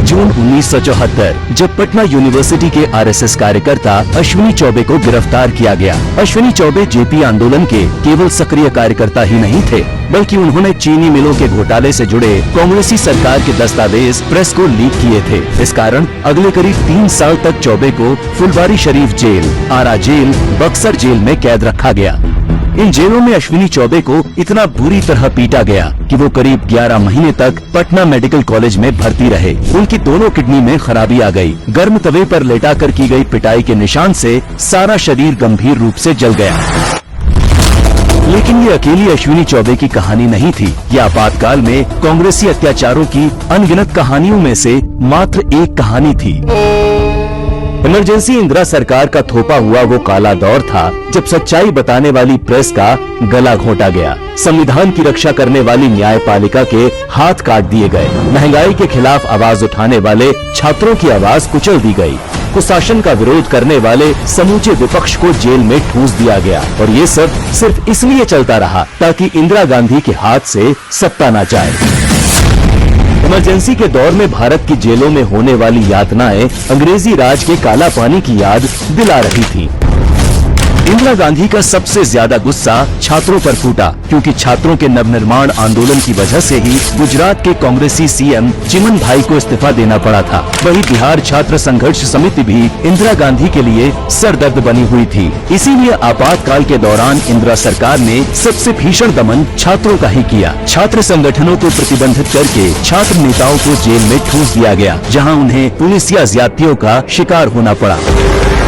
जून 1974 जब पटना यूनिवर्सिटी के आरएसएस कार्यकर्ता अश्विनी चौबे को गिरफ्तार किया गया। अश्विनी चौबे जेपी आंदोलन के केवल सक्रिय कार्यकर्ता ही नहीं थे, बल्कि उन्होंने चीनी मिलों के घोटाले से जुड़े कांग्रेसी सरकार के दस्तावेज प्रेस को लीक किए थे। इस कारण अगले करीब 3 साल तक चौबे को फुलवारी शरीफ जेल, आरा जेल, बक्सर जेल में कैद रखा गया। इन जेलों में अश्विनी चौबे को इतना बुरी तरह पीटा गया कि वो करीब 11 महीने तक पटना मेडिकल कॉलेज में भर्ती रहे। उनकी दोनों किडनी में खराबी आ गई। गर्म तवे पर लेटाकर की गई पिटाई के निशान से सारा शरीर गंभीर रूप से जल गया। लेकिन ये अकेली अश्विनी चौबे की कहानी नहीं थी। ये आपातकाल में कांग्रेसी अत्याचारों की अनगिनत कहानियों में से मात्र एक कहानी थी। इमरजेंसी इंदिरा सरकार का थोपा हुआ वो काला दौर था जब सच्चाई बताने वाली प्रेस का गला घोंटा गया, संविधान की रक्षा करने वाली न्यायपालिका के हाथ काट दिए गए, महंगाई के खिलाफ आवाज उठाने वाले छात्रों की आवाज कुचल दी गई, कुशासन का विरोध करने वाले समूचे विपक्ष को जेल में ठूंस दिया गया। और ये सब सिर्फ इसलिए चलता रहा ताकि इंदिरा गांधी के हाथ से सत्ता न जाए। इमरजेंसी के दौर में भारत की जेलों में होने वाली यातनाएं अंग्रेजी राज के काला पानी की याद दिला रही थी। इंदिरा गांधी का सबसे ज्यादा गुस्सा छात्रों पर फूटा, क्योंकि छात्रों के नवनिर्माण आंदोलन की वजह से ही गुजरात के कांग्रेसी सीएम चिमन भाई को इस्तीफा देना पड़ा था। वही बिहार छात्र संघर्ष समिति भी इंदिरा गांधी के लिए सरदर्द बनी हुई थी। इसीलिए आपातकाल के दौरान इंदिरा सरकार ने सबसे भीषण दमन छात्रों का ही किया। छात्र संगठनों को प्रतिबंधित करके छात्र नेताओं को जेल में ठूंस दिया गया, जहाँ उन्हें पुलिस या ज्यादतियों का शिकार होना पड़ा।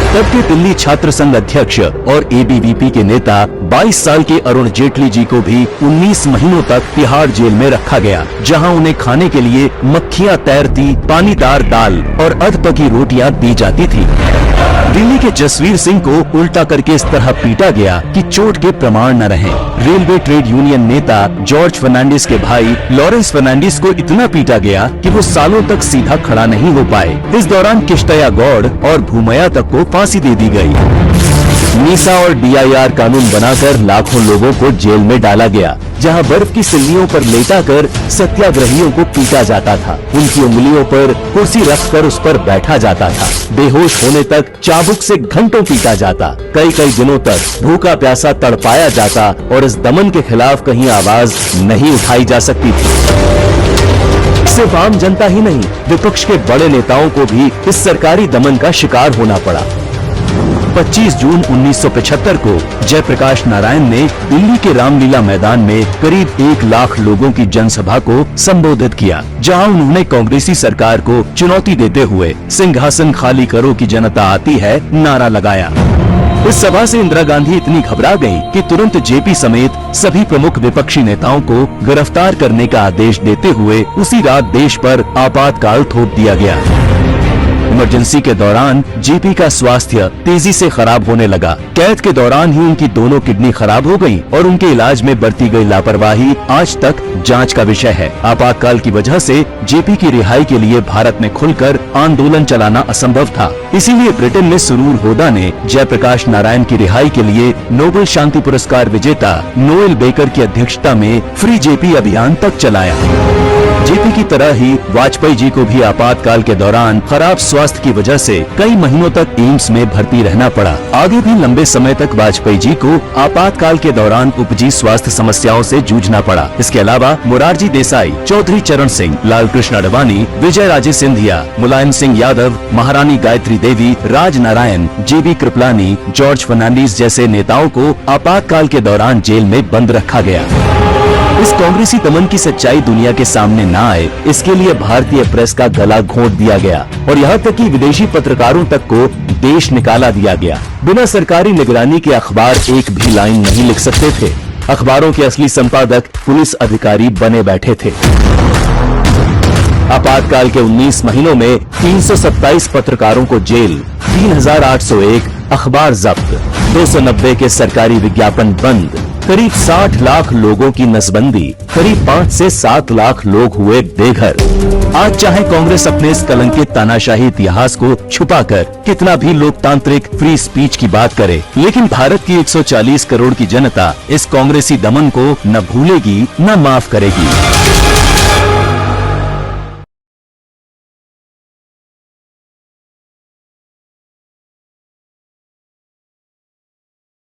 तब के दिल्ली छात्र संघ अध्यक्ष और एबीवीपी के नेता 22 साल के अरुण जेटली जी को भी 19 महीनों तक तिहाड़ जेल में रखा गया, जहां उन्हें खाने के लिए मक्खियां तैरती पानीदार दाल और अधपकी रोटियां दी जाती थी। दिल्ली के जसवीर सिंह को उल्टा करके इस तरह पीटा गया कि चोट के प्रमाण न रहे। रेलवे ट्रेड यूनियन नेता जॉर्ज फर्नांडिस के भाई लॉरेंस फर्नांडिस को इतना पीटा गया कि वो सालों तक सीधा खड़ा नहीं हो पाए। इस दौरान किश्तया गौड़ और भूमया तक को फांसी दे दी गई। नीसा और डीआईआर कानून बनाकर लाखों लोगों को जेल में डाला गया, जहां बर्फ की सिल्लियों पर लेटाकर सत्याग्रहियों को पीटा जाता था। उनकी उंगलियों पर कुर्सी रखकर उस पर बैठा जाता था। बेहोश होने तक चाबुक से घंटों पीटा जाता। कई दिनों तक भूखा प्यासा तड़पाया जाता और इस दमन के खिलाफ कहीं आवाज नहीं उठाई जा सकती थी। सिर्फ आम जनता ही नहीं, विपक्ष के बड़े नेताओं को भी इस सरकारी दमन का शिकार होना पड़ा। 25 जून 1975 को जयप्रकाश नारायण ने दिल्ली के रामलीला मैदान में करीब 1 लाख लोगों की जनसभा को संबोधित किया, जहां उन्होंने कांग्रेसी सरकार को चुनौती देते हुए सिंहासन खाली करो की जनता आती है नारा लगाया। इस सभा से इंदिरा गांधी इतनी घबरा गईं कि तुरंत जेपी समेत सभी प्रमुख विपक्षी नेताओं को गिरफ्तार करने का आदेश देते हुए उसी रात देश पर आपातकाल थोप दिया गया। इमरजेंसी के दौरान जेपी का स्वास्थ्य तेजी से खराब होने लगा। कैद के दौरान ही उनकी दोनों किडनी खराब हो गईं और उनके इलाज में बरती गई लापरवाही आज तक जांच का विषय है। आपातकाल की वजह से जेपी की रिहाई के लिए भारत में खुलकर आंदोलन चलाना असंभव था। इसीलिए ब्रिटेन में सुरूर होदा ने जयप्रकाश नारायण की रिहाई के लिए नोबेल शांति पुरस्कार विजेता नोएल बेकर की अध्यक्षता में फ्री जेपी अभियान तक चलाया। जेपी की तरह ही वाजपेयी जी को भी आपातकाल के दौरान खराब स्वास्थ्य की वजह से कई महीनों तक एम्स में भर्ती रहना पड़ा। आगे भी लंबे समय तक वाजपेयी जी को आपातकाल के दौरान उपजी स्वास्थ्य समस्याओं से जूझना पड़ा। इसके अलावा मोरारजी देसाई, चौधरी चरण सिंह, लाल कृष्ण आडवाणी, विजय राजे सिंधिया, मुलायम सिंह यादव, महारानी गायत्री देवी, राज नारायण, जेबी कृपलानी, जॉर्ज फर्नांडिस जैसे नेताओं को आपातकाल के दौरान जेल में बंद रखा गया। इस कांग्रेसी दमन की सच्चाई दुनिया के सामने न आए, इसके लिए भारतीय प्रेस का गला घोंट दिया गया और यहाँ तक कि विदेशी पत्रकारों तक को देश निकाला दिया गया। बिना सरकारी निगरानी के अखबार एक भी लाइन नहीं लिख सकते थे। अखबारों के असली संपादक पुलिस अधिकारी बने बैठे थे। आपातकाल के 19 महीनों में 327 पत्रकारों को जेल, 3801 अखबार जब्त, 290 के सरकारी विज्ञापन बंद, करीब 60 लाख लोगों की नसबंदी, करीब 5 से 7 लाख लोग हुए बेघर। आज चाहे कांग्रेस अपने इस कलंकित तानाशाही इतिहास को छुपाकर कितना भी लोकतांत्रिक फ्री स्पीच की बात करे, लेकिन भारत की 140 करोड़ की जनता इस कांग्रेसी दमन को न भूलेगी न माफ करेगी।